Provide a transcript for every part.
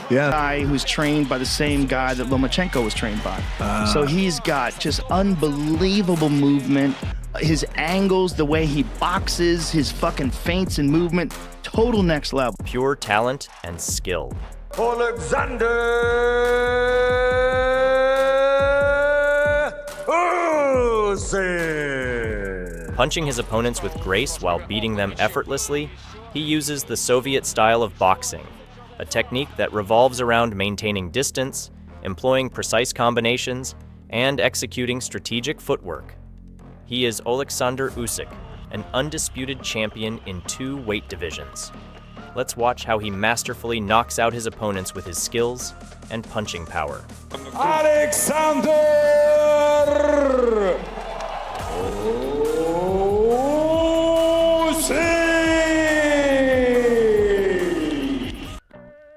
Yeah. Guy who's trained by the same guy that Lomachenko was trained by. So he's got just unbelievable movement. His angles, the way he boxes, his fucking feints and movement, total next level. Pure talent and skill. Oleksandr Usyk. Punching his opponents with grace while beating them effortlessly, he uses the Soviet style of boxing, a technique that revolves around maintaining distance, employing precise combinations, and executing strategic footwork. He is Oleksandr Usyk, an undisputed champion in 2 weight divisions. Let's watch how he masterfully knocks out his opponents with his skills and punching power. Oleksandr Usyk.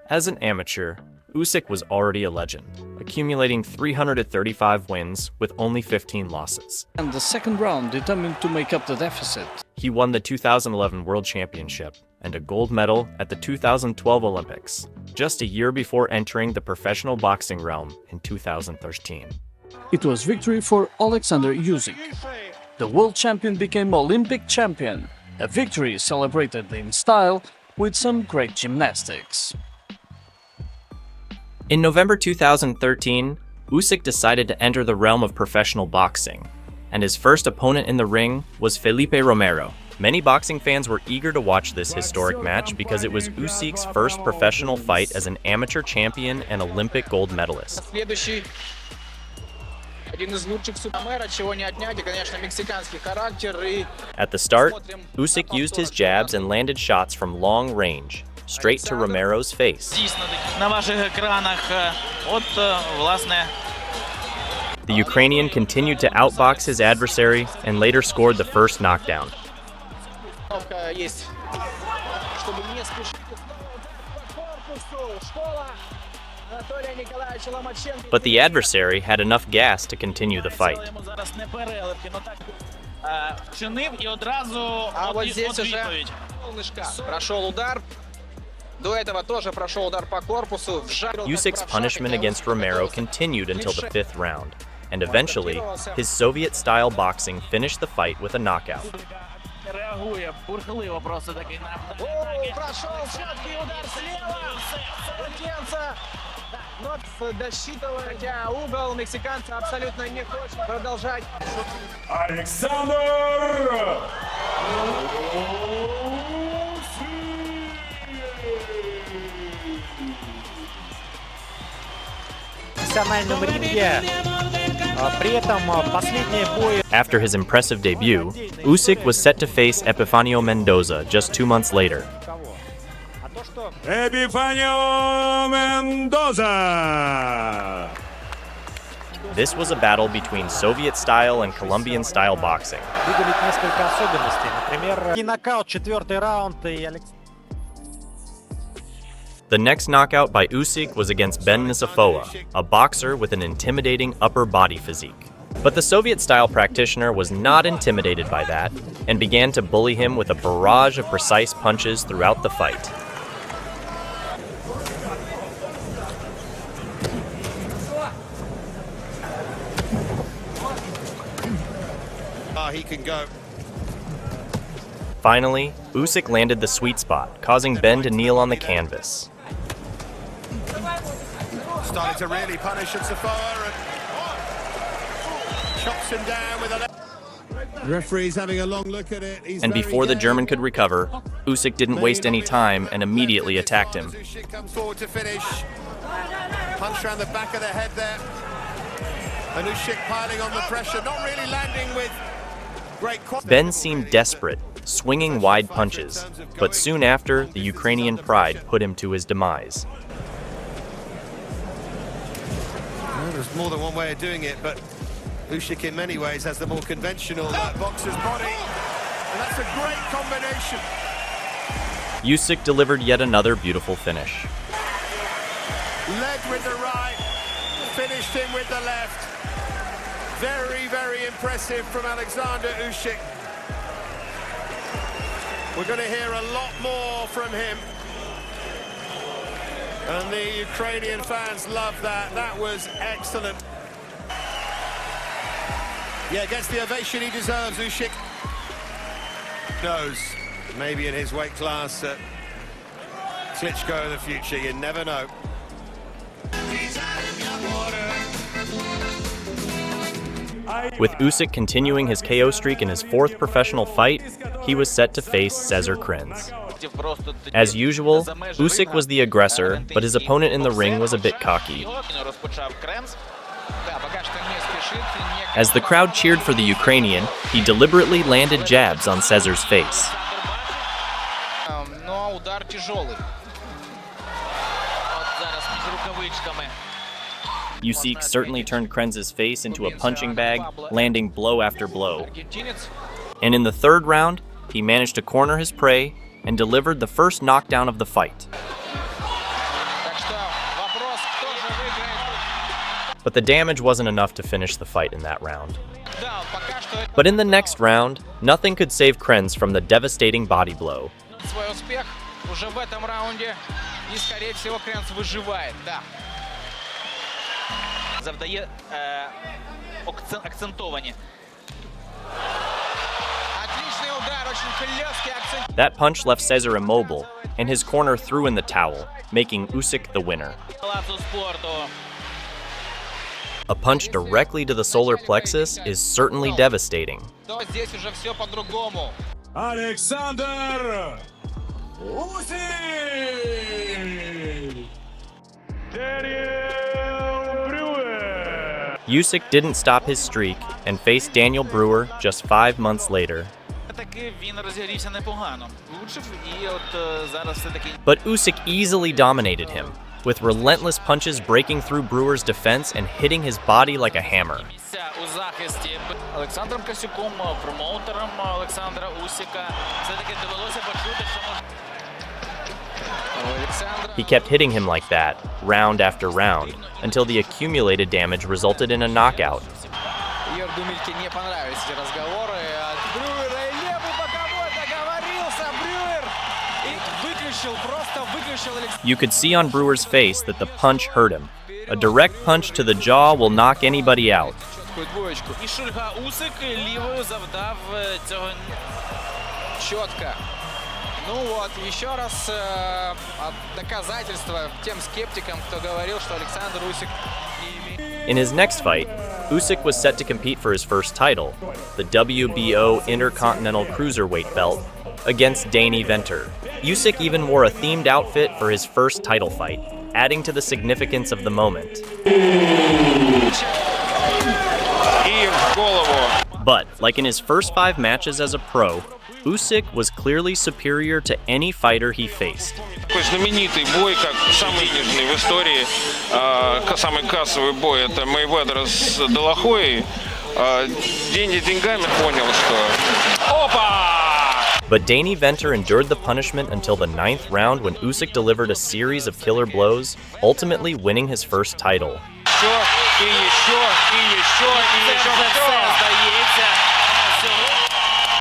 As an amateur, Usyk was already a legend, accumulating 335 wins with only 15 losses. And the second round determined to make up the deficit. He won the 2011 World Championship and a gold medal at the 2012 Olympics, just a year before entering the professional boxing realm in 2013. It was victory for Oleksandr Usyk. The world champion became Olympic champion, a victory celebrated in style with some great gymnastics. In November 2013, Usyk decided to enter the realm of professional boxing, and his first opponent in the ring was Felipe Romero. Many boxing fans were eager to watch this historic match because it was Usyk's first professional fight as an amateur champion and Olympic gold medalist. At the start, Usyk used his jabs and landed shots from long range, straight to Romero's face. The Ukrainian continued to outbox his adversary and later scored the first knockdown. But the adversary had enough gas to continue the fight. Usyk's punishment against Romero continued until the 5th round, and eventually, his Soviet-style boxing finished the fight with a knockout. After his impressive debut, Usyk was set to face Epifanio Mendoza just 2 months later. Epifanio Mendoza. This was a battle between Soviet-style and Colombian-style boxing. The next knockout by Usyk was against Ben Nisafoa, a boxer with an intimidating upper body physique. But the Soviet-style practitioner was not intimidated by that and began to bully him with a barrage of precise punches throughout the fight. He can go. Finally, Usyk landed the sweet spot, causing Ben to kneel on the canvas. Started to really punish Safoa and chops him down with a left. Referee's having a long look at it. And before the German could recover, Usyk didn't waste any time and immediately attacked him. Usyk comes forward to finish. Punch around the back of the head there. And Usyk piling on the pressure, not really landing with great quality. Ben seemed desperate, swinging wide punches, but soon after, the Ukrainian pride put him to his demise. Well, there's more than one way of doing it, but Usyk in many ways has the more conventional boxer's body, and that's a great combination. Usyk delivered yet another beautiful finish. Led with the right, finished him with the left. Very, very impressive from Oleksandr Usyk. We're going to hear a lot more from him. And the Ukrainian fans love that. That was excellent. Yeah, gets the ovation he deserves, Usyk. Knows, maybe in his weight class, Klitschko in the future, you never know. With Usyk continuing his KO streak in his fourth professional fight, he was set to face Cezar Krenz. As usual, Usyk was the aggressor, but his opponent in the ring was a bit cocky. As the crowd cheered for the Ukrainian, he deliberately landed jabs on Cezar's face. Usyk certainly turned Krenz's face into a punching bag, landing blow after blow. And in the third round, he managed to corner his prey and delivered the first knockdown of the fight. But the damage wasn't enough to finish the fight in that round. But in the next round, nothing could save Krenz from the devastating body blow. That punch left Cezar immobile, and his corner threw in the towel, making Usyk the winner. A punch directly to the solar plexus is certainly devastating. Oleksandr Usyk. Usyk didn't stop his streak and faced Daniel Brewer just 5 months later. But Usyk easily dominated him, with relentless punches breaking through Brewer's defense and hitting his body like a hammer. He kept hitting him like that, round after round, until the accumulated damage resulted in a knockout. You could see on Brewer's face that the punch hurt him. A direct punch to the jaw will knock anybody out. In his next fight, Usyk was set to compete for his first title, the WBO Intercontinental Cruiserweight belt, against Danny Venter. Usyk even wore a themed outfit for his first title fight, adding to the significance of the moment. But, like in his first 5 matches as a pro, Usyk was clearly superior to any fighter he faced. Такой знаменитый бой, как самый нежный в истории, самый кассовый бой, это Мейведера с Делахойей. Деньги деньгами понял, что... Опа! But Danny Venter endured the punishment until the 9th round when Usyk delivered a series of killer blows, ultimately winning his first title.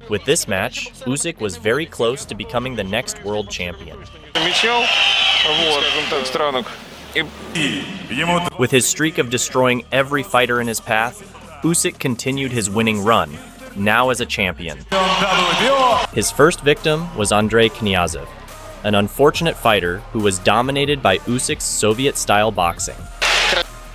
With this match, Usyk was very close to becoming the next world champion. With his streak of destroying every fighter in his path, Usyk continued his winning run, now as a champion. His first victim was Andrei Knyazev, an unfortunate fighter who was dominated by Usyk's Soviet-style boxing.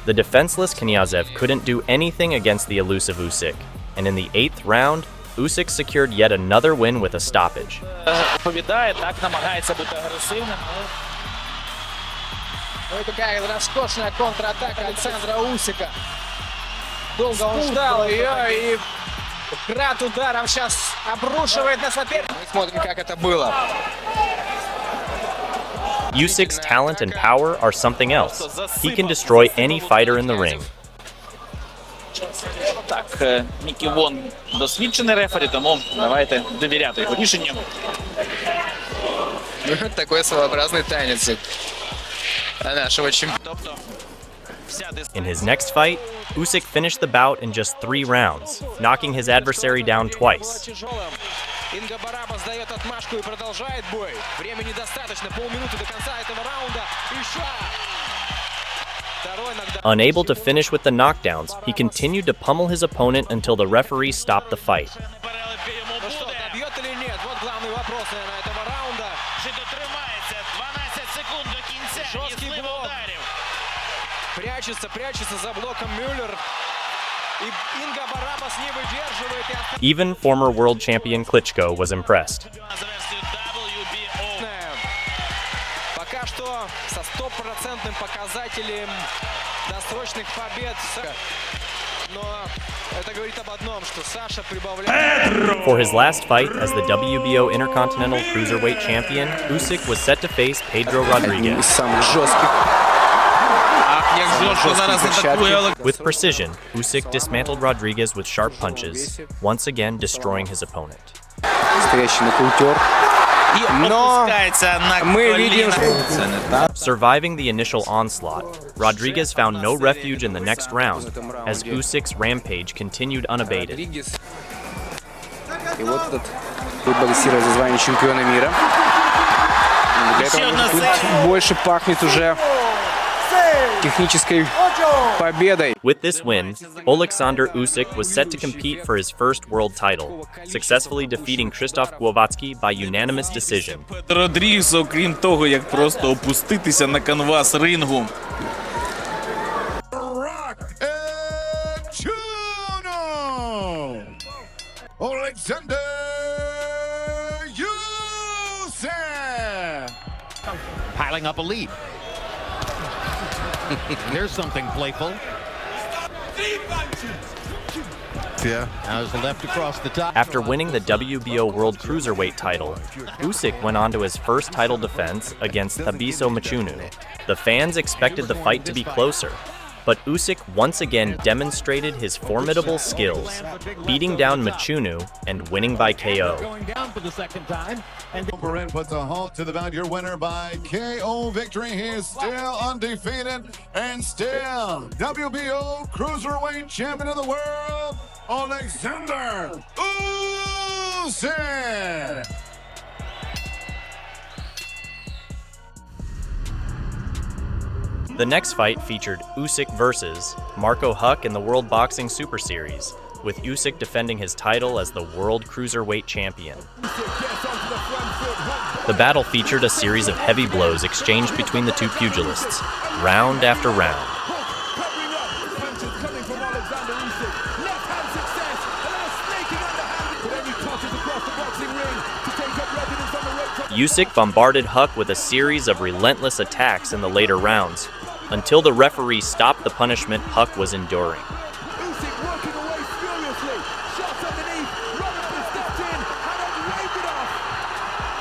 The defenseless Knyazev couldn't do anything against the elusive Usyk, and in the 8th round, Usyk secured yet another win with a stoppage. Такая роскошная контратака Александра Усика. Долго он ждал ее и град ударов сейчас обрушивает на соперника. Смотрим, как это было. Usyk's talent and power are something else. He can destroy any fighter in the ring. Так, Мікі Вон досвідчений рефері, тому давайте довіряти його рішенню. Такой своеобразный танец нашего чемпиона. In his next fight, Usyk finished the bout in just 3 rounds, knocking his adversary down twice. Инга Барабас дает отмашку и продолжает бой. Времени достаточно, полминуты до конца этого раунда. Еще! Второй нокдаун. Unable to finish with the knockdowns, he continued to pummel his opponent until the referee stopped the fight. Ну что, добьет или нет? Вот главный вопрос, наверное, этого раунда. Жесткий блок. Прячется за блоком Мюллер. И Инга Барабас не выдерживает. Even former world champion Klitschko was impressed. Пока что со стопроцентным показателем досрочных побед. Но это говорит об одном, что Саша прибавляет. For his last fight as the WBO Intercontinental Cruiserweight Champion, Usyk was set to face Pedro Rodriguez. Самых жестких. With precision, Usyk dismantled Rodriguez with sharp punches, once again destroying his opponent. Стоящий нокаутер. Но мы видим... Surviving the initial onslaught, Rodriguez found no refuge in the next round as Usyk's rampage continued unabated. И вот этот футболист за звание чемпиона мира. Для этого тут больше пахнет уже технической победой. With this win, Oleksandr Usyk was set to compete for his first world title, successfully defeating Krzysztof Głowacki by unanimous decision. Родрігеса, окрім того, як просто опуститися на канвас рингу. Oleksandr Usyk! Piling up a lead. Here's something playful. Yeah, now there's a left across the top. After winning the WBO World Cruiserweight title, Usyk went on to his first title defense against Thabiso Mchunu. The fans expected the fight to be closer, but Usyk once again demonstrated his formidable skills, beating down Mchunu and winning by KO. Going down for the second time. And Overend puts a halt to the bout. Your winner by KO victory. He is still undefeated and still WBO Cruiserweight Champion of the World, Oleksandr Usyk! The next fight featured Usyk versus Marco Huck in the World Boxing Super Series, with Usyk defending his title as the World Cruiserweight Champion. The battle featured a series of heavy blows exchanged between the two pugilists, round after round. Usyk bombarded Huck with a series of relentless attacks in the later rounds, until the referee stopped the punishment Huck was enduring. Usyk working away furiously. Shots underneath. Relentless stepped in and waved it off.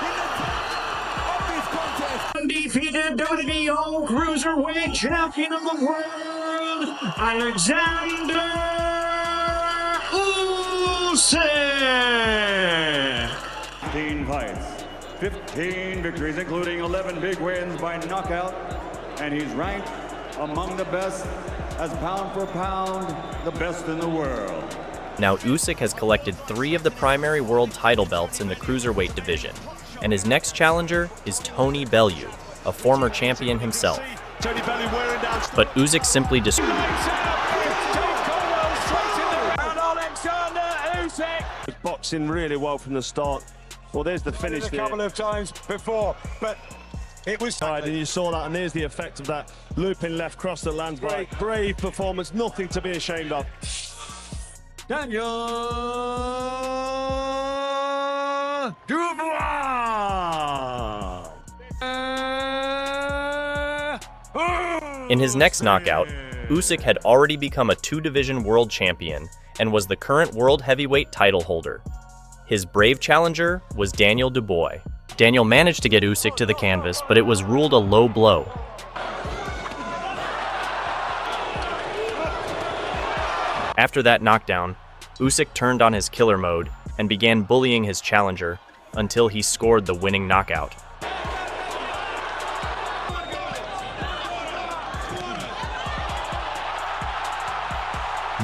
In the top of this contest. Undefeated WBO Cruiserweight Champion of the World, Oleksandr Usyk. 15 fights, 15 victories, including 11 big wins by knockout, and he's ranked among the best as pound for pound, the best in the world. Now Usyk has collected 3 of the primary world title belts in the cruiserweight division, and his next challenger is Tony Bellew, a former champion himself. But Usyk simply destroyed. Boxing really well from the start. Well, there's the finish A couple of times before, but it was and you saw that, and there's the effect of that looping left cross that lands right. Brave performance, nothing to be ashamed of. Daniel Dubois. In his next knockout, Usyk had already become a 2-division world champion and was the current world heavyweight title holder. His brave challenger was Daniel Dubois. Daniel managed to get Usyk to the canvas, but it was ruled a low blow. After that knockdown, Usyk turned on his killer mode and began bullying his challenger until he scored the winning knockout.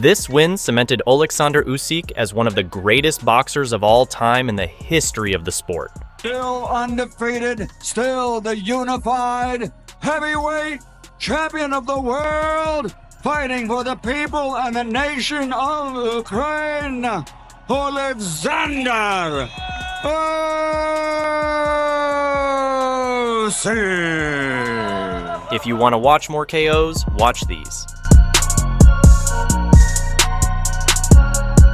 This win cemented Oleksandr Usyk as one of the greatest boxers of all time in the history of the sport. Still undefeated, still the unified heavyweight champion of the world, fighting for the people and the nation of Ukraine, Oleksandr Usyk. If you want to watch more KOs, watch these.